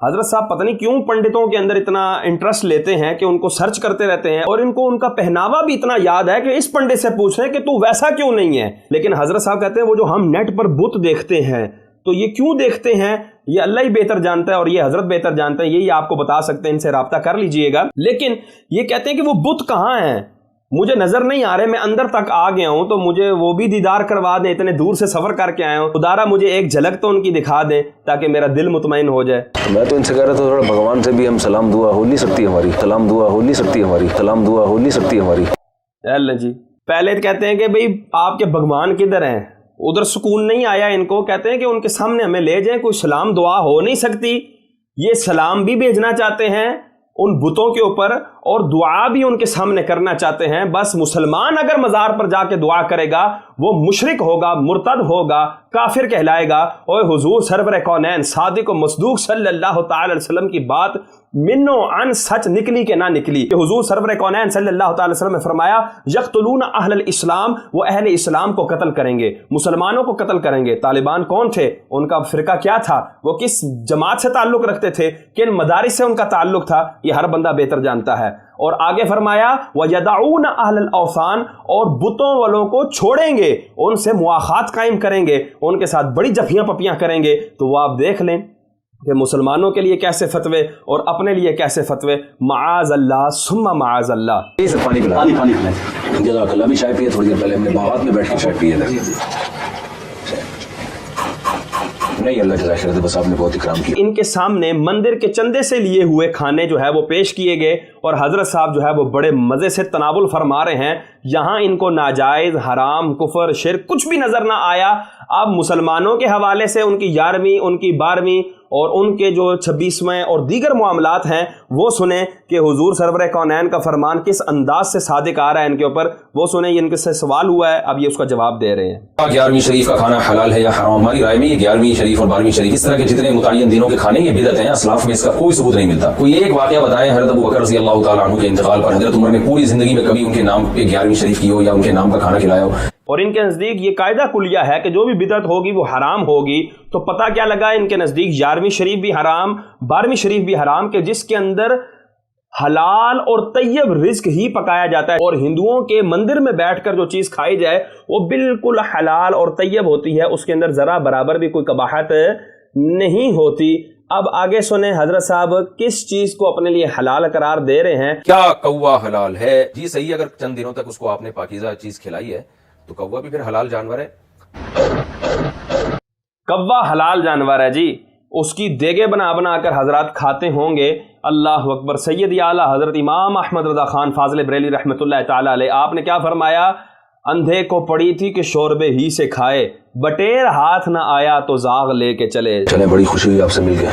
حضرت صاحب پتہ نہیں کیوں پنڈتوں کے اندر اتنا انٹرسٹ لیتے ہیں کہ ان کو سرچ کرتے رہتے ہیں، اور ان کو ان کا پہناوا بھی اتنا یاد ہے کہ اس پنڈت سے پوچھ رہے ہیں کہ تو ویسا کیوں نہیں ہے. لیکن حضرت صاحب کہتے ہیں وہ جو ہم نیٹ پر بت دیکھتے ہیں تو یہ کیوں دیکھتے ہیں یہ اللہ ہی بہتر جانتا ہے اور یہ حضرت بہتر جانتے ہیں، یہی آپ کو بتا سکتے ہیں، ان سے رابطہ کر لیجئے گا. لیکن یہ کہتے ہیں کہ وہ بت کہاں ہیں، مجھے نظر نہیں آ رہے، میں اندر تک آ گیا ہوں تو مجھے وہ بھی دیدار کروا دیں، اتنے دور سے سفر کر کے آیا ہوں، خدارا مجھے ایک جھلک تو ان کی دکھا دیں تاکہ میرا دل مطمئن ہو جائے. میں تو ان سے کہہ رہا تھا تھوڑا بھگوان سے بھی ہم سلام دعا ہو نہیں سکتی ہماری، سلام دعا ہو نہیں سکتی ہماری، سلام دعا ہو نہیں سکتی ہماری. اللہ جی پہلے کہتے ہیں کہ بھئی آپ کے بھگوان کدھر ہیں، ادھر سکون نہیں آیا ان کو، کہتے ہیں کہ ان کے سامنے ہمیں لے جائیں، کوئی سلام دعا ہو نہیں سکتی. یہ سلام بھی بھیجنا چاہتے ہیں ان بتوں کے اوپر اور دعا بھی ان کے سامنے کرنا چاہتے ہیں. بس مسلمان اگر مزار پر جا کے دعا کرے گا وہ مشرک ہوگا، مرتد ہوگا، کافر کہلائے گا. اور حضور سرور کونین صادق و مصدوق صلی اللہ تعالی علیہ وسلم کی بات منو عن سچ نکلی کہ نہ نکلی کہ حضور سرور کونین صلی اللہ تعالی وسلم نے فرمایا یقتلون اہل الاسلام، وہ اہل اسلام کو قتل کریں گے، مسلمانوں کو قتل کریں گے. طالبان کون تھے، ان کا فرقہ کیا تھا، وہ کس جماعت سے تعلق رکھتے تھے، کن مدارس سے ان کا تعلق تھا، یہ ہر بندہ بہتر جانتا ہے. اور آگے فرمایا وَيَدَعُونَ أَهْلَ الْأَوْثَانِ، اور بتوں والوں کو چھوڑیں گے، ان سے مواخات قائم کریں گے، ان کے ساتھ بڑی جفیاں پپیاں کریں گے. تو وہ آپ دیکھ لیں کہ مسلمانوں کے لیے کیسے فتوے اور اپنے لیے کیسے فتوے. معاذ اللہ ثم معاذ اللہ. پانی پلائیں جزاک اللہ. ابھی چائے پیے تھوڑی دیر پہلے ہم نے باغات میں بیٹھ کے چائے پیے تھے. نہیں اللہ جزاک خیر، بس آپ نے بہت اکرام کیا. ان کے سامنے مندر کے چندے سے لیے ہوئے کھانے جو ہے وہ پیش کیے گئے اور حضرت صاحب جو ہے وہ بڑے مزے سے تناول فرما رہے ہیں. یہاں ان کو ناجائز، حرام، کفر، شرک کچھ بھی نظر نہ آیا. اب مسلمانوں کے حوالے سے ان کی 11ویں، ان کی 12ویں اور ان کے جو 26ویں اور دیگر معاملات ہیں وہ سنیں کہ حضور سرور کونین کا فرمان کس انداز سے صادق آ رہا ہے ان کے اوپر. وہ سنیں، ان کے سے سوال ہوا ہے، اب یہ اس کا جواب دے رہے ہیں. 11ویں شریف کا کھانا حلال ہے یا حرام؟ ہماری رائے میں یہ 11ویں شریف اور 12ویں شریف اس طرح کے جتنے متعین دنوں کے کھانے یہ بدعت ہیں. اسلاف میں اس کا کوئی ثبوت نہیں ملتا. کوئی ایک واقعہ بتائیں حضرت ابوبکر رضی اللہ تعالیٰ عنہ کے انتقال پر حضرت عمر نے پوری زندگی میں کبھی ان کے نام پہ 11ویں شریف کی ہو یا ان کے نام کا کھانا کھلایا ہو. اور ان کے نزدیک یہ قاعدہ کلیہ ہے کہ جو بھی بدعت ہوگی وہ حرام ہوگی. تو پتہ کیا لگا ان کے نزدیک 11ویں شریف بھی حرام، 12ویں شریف بھی حرام، کہ جس کے اندر حلال اور طیب رزق ہی پکایا جاتا ہے. اور ہندوؤں کے مندر میں بیٹھ کر جو چیز کھائی جائے وہ بالکل حلال اور طیب ہوتی ہے، اس کے اندر ذرا برابر بھی کوئی قباحت نہیں ہوتی. اب آگے سنیں حضرت صاحب کس چیز کو اپنے لیے حلال قرار دے رہے ہیں. کیا کوا حلال ہے؟ جی صحیح، اگر چند دنوں تک اس کو آپ نے پاکیزہ چیز کھلائی ہے تو کوا بھی پھر حلال جانور ہے. کوا حلال جانور ہے جی، اس کی دیگے بنا بنا کر حضرات کھاتے ہوں گے. اللہ اکبر. سید اعلیٰ حضرت امام احمد رضا خان فاضل بریلی رحمۃ اللہ تعالی علیہ، آپ نے کیا فرمایا؟ اندھے کو پڑی تھی کہ شوربے ہی سے کھائے، بٹیر ہاتھ نہ آیا تو زاغ لے کے چلے. چلیں، بڑی خوشی ہوئی آپ سے مل گیا.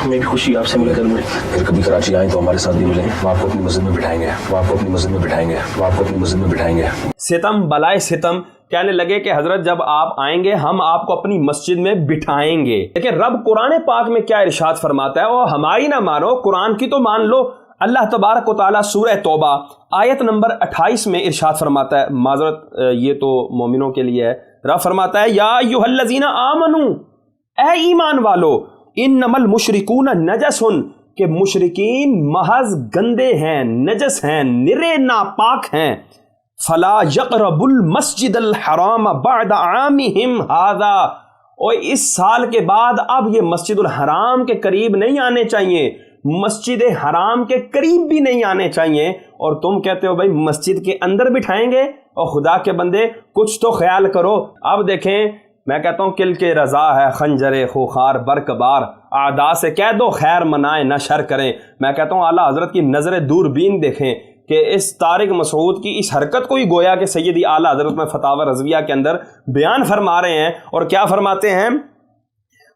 ہمیں بھی خوشی آپ سے مل کر. پھر کبھی کراچی آئیں تو ہمارے ساتھ بھی ملیں. وہ آپ کو اپنی مسجد میں بٹھائیں گے، وہ آپ کو اپنی مسجد میں بٹھائیں گے، وہ آپ کو اپنی مسجد میں بٹھائیں گے. ستم بلائے ستم. کہنے لگے کہ حضرت جب آپ آئیں گے ہم آپ کو اپنی مسجد میں بٹھائیں گے. لیکن رب قرآن پاک میں کیا ارشاد فرماتا ہے؟ اور ہماری نہ مانو، قرآن کی تو مان لو. اللہ تبارک و تعالیٰ سورہ توبہ آیت نمبر 28 میں ارشاد فرماتا ہے، معذرت یہ تو مومنوں کے لیے ہے. رب فرماتا ہے یا ایھا الذین آمنو، اے ایمان والو، انما المشرکون نجس، کہ مشرکین محض گندے ہیں، نجس ہیں، نرے ناپاک ہیں. فلا یقربوا المسجد الحرام بعد عامہم ھذا، اور اس سال کے بعد اب یہ مسجد الحرام کے قریب نہیں آنے چاہیے، مسجد حرام کے قریب بھی نہیں آنے چاہیے. اور تم کہتے ہو بھائی مسجد کے اندر بٹھائیں گے. اور خدا کے بندے کچھ تو خیال کرو. اب دیکھیں، میں کہتا ہوں کل کے رضا ہے خنجر خوخار برقبار، اعداء سے کہہ دو خیر منائیں نہ شر کریں. میں کہتا ہوں اعلیٰ حضرت کی نظر دوربین دیکھیں کہ اس طارق مسعود کی اس حرکت کو ہی گویا کہ سیدی اعلیٰ حضرت میں فتاوی رضویہ کے اندر بیان فرما رہے ہیں. اور کیا فرماتے ہیں؟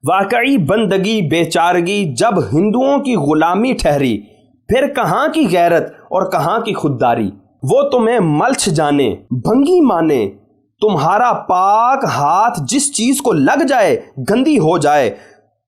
واقعی بندگی بیچارگی جب ہندوؤں کی غلامی ٹھہری، پھر کہاں کی غیرت اور کہاں کی خودداری. وہ تمہیں ملچ جانے بھنگی مانے، تمہارا پاک ہاتھ جس چیز کو لگ جائے گندی ہو جائے.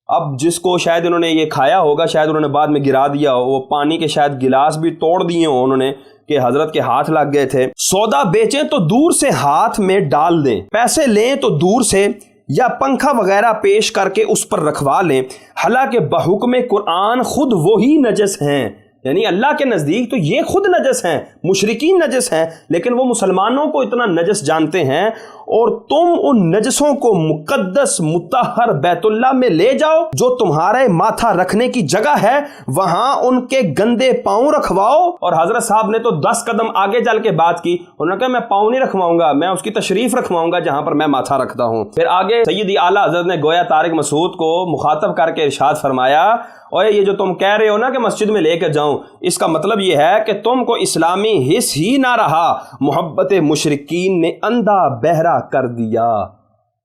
اب جس کو شاید انہوں نے یہ کھایا ہوگا، شاید انہوں نے بعد میں گرا دیا ہو، وہ پانی کے شاید گلاس بھی توڑ دیے ہوں انہوں نے کہ حضرت کے ہاتھ لگ گئے تھے. سودا بیچیں تو دور سے ہاتھ میں ڈال دیں، پیسے لیں تو دور سے یا پنکھا وغیرہ پیش کر کے اس پر رکھوا لیں، حالانکہ بحکم قرآن خود وہی نجس ہیں. یعنی اللہ کے نزدیک تو یہ خود نجس ہیں، مشرکین نجس ہیں، لیکن وہ مسلمانوں کو اتنا نجس جانتے ہیں، اور تم ان نجسوں کو مقدس مطہر بیت اللہ میں لے جاؤ جو تمہارے ماتھا رکھنے کی جگہ ہے، وہاں ان کے گندے پاؤں رکھواؤ. اور حضرت صاحب نے تو 10 قدم آگے چل کے بات کی. انہوں نے کہا میں پاؤں نہیں رکھواؤں گا، میں اس کی تشریف رکھواؤں گا جہاں پر میں ماتھا رکھتا ہوں. پھر آگے سیدی اعلیٰ حضرت نے گویا طارق مسعود کو مخاطب کر کے ارشاد فرمایا، اوے یہ جو تم کہہ رہے ہو نا کہ مسجد میں لے کے جاؤں، اس کا مطلب یہ ہے کہ تم کو اسلامی حس ہی نہ رہا، محبت مشرکین نے اندھا بہرا کر دیا.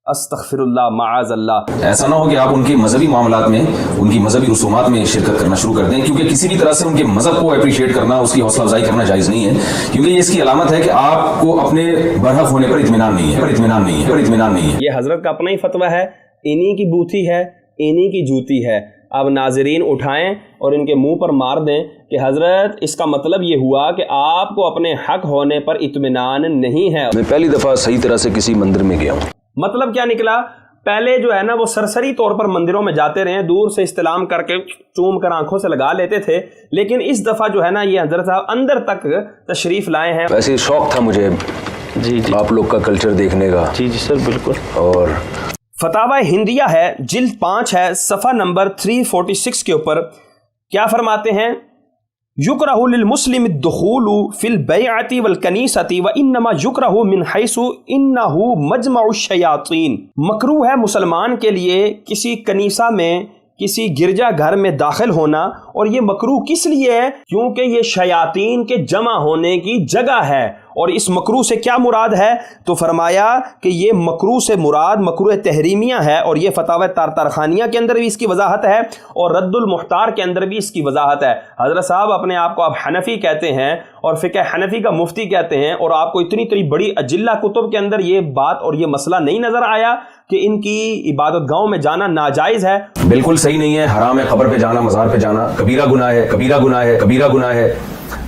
استغفر اللہ، معاذ اللہ. ایسا نہ ہو کہ آپ ان کے مذہبی معاملات میں، ان کی مذہبی رسومات میں شرکت کرنا شروع کر دیں، کیونکہ کسی بھی طرح سے ان کے مذہب کو اپریشیٹ کرنا، اس کی حوصلہ افزائی کرنا جائز نہیں ہے، کیونکہ یہ اس کی علامت ہے کہ آپ کو اپنے برحق ہونے پر اطمینان نہیں ہے. یہ حضرت کا اپنا ہی فتویٰ ہے، انہی کی بوتھی ہے، انہی کی جوتی ہے. اب ناظرین اٹھائیں اور ان کے منہ پر مار دیں کہ حضرت اس کا مطلب یہ ہوا کہ آپ کو اپنے حق ہونے پر اطمینان نہیں ہے. میں پہلی دفعہ صحیح طرح سے کسی مندر میں گیا ہوں. مطلب کیا نکلا؟ پہلے جو ہے نا وہ سرسری طور پر مندروں میں جاتے رہے، دور سے استلام کر کے چوم کر آنکھوں سے لگا لیتے تھے، لیکن اس دفعہ جو ہے نا یہ حضرت صاحب اندر تک تشریف لائے ہیں. ویسے شوق تھا مجھے جی آپ لوگ کا کلچر دیکھنے کا. جی سر بالکل. اور فتاوی ہندیہ ہے، جلد 5 ہے، صفحہ نمبر 346 کے اوپر کیا فرماتے ہیں؟ یکرہ للمسلم الدخول فی البیعۃ والکنیسۃ وانما یکرہ من حیث انہ مجمع الشیاطین. مکروہ ہے مسلمان کے لیے کسی کنیسہ میں، کسی گرجا گھر میں داخل ہونا، اور یہ مکروہ کس لیے ہے؟ کیونکہ یہ شیاطین کے جمع ہونے کی جگہ ہے. اور اس مکروہ سے کیا مراد ہے؟ تو فرمایا کہ یہ مکروہ سے مراد مکروہ تحریمیہ ہے، اور یہ فتاوی تارخانیہ کے اندر بھی اس کی وضاحت ہے، اور رد المختار کے اندر بھی اس کی وضاحت ہے. حضرت صاحب اپنے آپ کو آپ حنفی کہتے ہیں اور فقہ حنفی کا مفتی کہتے ہیں، اور آپ کو اتنی بڑی اجلہ کتب کے اندر یہ بات اور یہ مسئلہ نہیں نظر آیا کہ ان کی عبادت گاہوں میں جانا ناجائز ہے؟ بالکل صحیح نہیں ہے، حرام ہے. قبر پہ جانا، مزار پہ جانا کبیرہ گناہ ہے، کبیرہ گناہ ہے، کبیرہ گناہ ہے.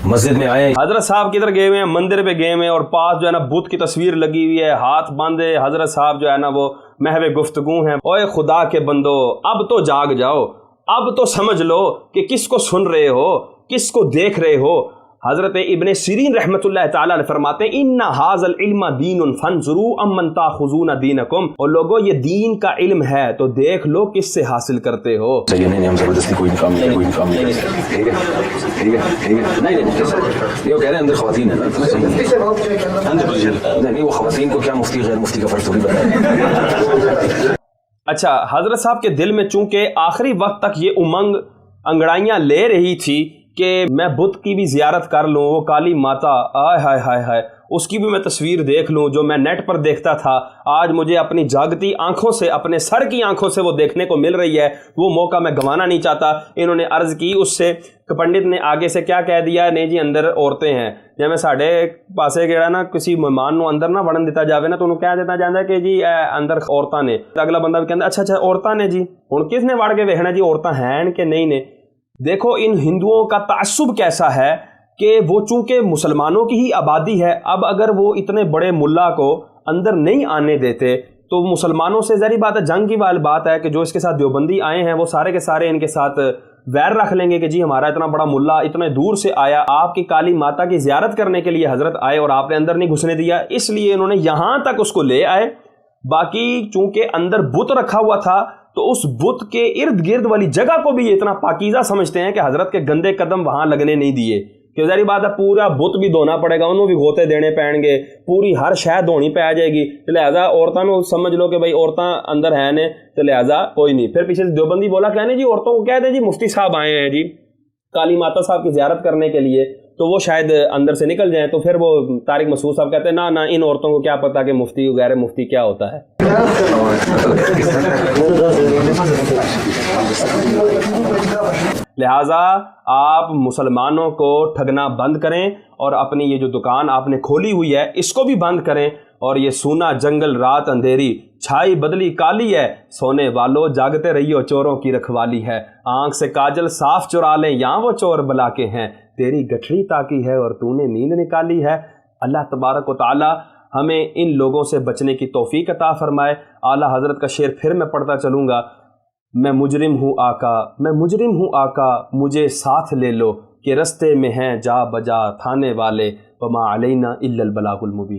مسجد میں آئے، حضرت صاحب کدھر گئے ہوئے ہیں؟ مندر پہ گئے ہوئے ہیں، اور پاس جو ہے نا بت کی تصویر لگی ہوئی ہے، ہاتھ باندھے حضرت صاحب جو ہے نا وہ محو گفتگو ہیں. اوے خدا کے بندو، اب تو جاگ جاؤ، اب تو سمجھ لو کہ کس کو سن رہے ہو، کس کو دیکھ رہے ہو. حضرت ابن سیرین رحمۃ اللہ تعالیٰ علیہ فرماتے ہیں ان ھذا العلم دین فانظروا امن تاخذون دینکم. اور لوگوں یہ دین کا علم ہے تو دیکھ لو کس سے حاصل کرتے ہو. صحیح نہیں، ہم زبردستی کوئی کام نہیں، کوئی کام نہیں. ٹھیک ہے نہیں، یہ کہہ رہے ہیں اندر خواتین ہیں نا، نہیں وہ خواتین کو کیا مفتی غیر مفتی کا فرق تھوڑی بتائے. اچھا، حضرت صاحب کے دل میں چونکہ آخری وقت تک یہ امنگ انگڑائیاں لے رہی تھی کہ میں بت کی بھی زیارت کر لوں، وہ کالی ماتا، آئے ہائے ہائے ہائے، اس کی بھی میں تصویر دیکھ لوں جو میں نیٹ پر دیکھتا تھا، آج مجھے اپنی جاگتی آنکھوں سے، اپنے سر کی آنکھوں سے وہ دیکھنے کو مل رہی ہے، وہ موقع میں گنوانا نہیں چاہتا. انہوں نے عرض کی اس سے کہ پنڈت نے آگے سے کیا کہہ دیا؟ نہیں جی اندر عورتیں ہیں. جب میں ساڑھے پاسے گیا نا کسی مہمان نو اندر نہ وڑن دیتا جاوے نا تو انہوں کہہ دیتا جانا کہ جی اندر عورتاں نے. اگلا بندہ بھی کہتا اچھا عورتاں نے جی، ہوں کس نے وڑ کے ویکھنا جی عورتاں ہیں کہ نہیں نے. دیکھو ان ہندوؤں کا تعصب کیسا ہے کہ وہ چونکہ مسلمانوں کی ہی آبادی ہے، اب اگر وہ اتنے بڑے ملا کو اندر نہیں آنے دیتے تو مسلمانوں سے ظاہری بات ہے، جنگ کی والی بات ہے کہ جو اس کے ساتھ دیوبندی آئے ہیں وہ سارے کے سارے ان کے ساتھ ویر رکھ لیں گے کہ جی ہمارا اتنا بڑا ملا اتنے دور سے آیا، آپ کی کالی ماتا کی زیارت کرنے کے لیے حضرت آئے اور آپ نے اندر نہیں گھسنے دیا، اس لیے انہوں نے یہاں تک اس کو لے آئے. باقی چونکہ اندر بت رکھا ہوا تھا تو اس بت کے ارد گرد والی جگہ کو بھی یہ اتنا پاکیزہ سمجھتے ہیں کہ حضرت کے گندے قدم وہاں لگنے نہیں دیے. کہ ظاہری بات ہے پورا بت بھی دھونا پڑے گا، انہوں بھی غوطے دینے پڑیں گے، پوری ہر شے دھونی پہ آ جائے گی. لہٰذا عورتوں کو سمجھ لو کہ بھائی عورتیں اندر ہیں نے، تو لہٰذا کوئی نہیں. پھر پیچھے سے دیوبندی بولا کہنے جی عورتوں کو کہہ دیں جی مفتی صاحب آئے ہیں جی کالی ماتا صاحب کی زیارت کرنے کے لیے، تو وہ شاید اندر سے نکل جائیں. تو پھر وہ طارق مسعود صاحب کہتے ہیں نہ ان عورتوں کو کیا پتا کہ مفتی غیر مفتی کیا ہوتا ہے. لہٰذا آپ مسلمانوں کو ٹھگنا بند کریں اور اپنی یہ جو دکان آپ نے کھولی ہوئی ہے اس کو بھی بند کریں. اور یہ سونا جنگل رات اندھیری، چھائی بدلی کالی ہے، سونے والو جاگتے رہیو چوروں کی رکھوالی ہے. آنکھ سے کاجل صاف چرا لیں یہاں وہ چور بلا کے ہیں، تیری گٹھڑی تاکی ہے اور تو نے نیند نکالی ہے. اللہ تبارک و تعالی ہمیں ان لوگوں سے بچنے کی توفیق عطا فرمائے۔ اعلیٰ حضرت کا شعر پھر میں پڑھتا چلوں گا، میں مجرم ہوں آقا، میں مجرم ہوں آقا، مجھے ساتھ لے لو کہ رستے میں ہیں جا بجا تھانے والے، وما علینا الا البلاغ المبین۔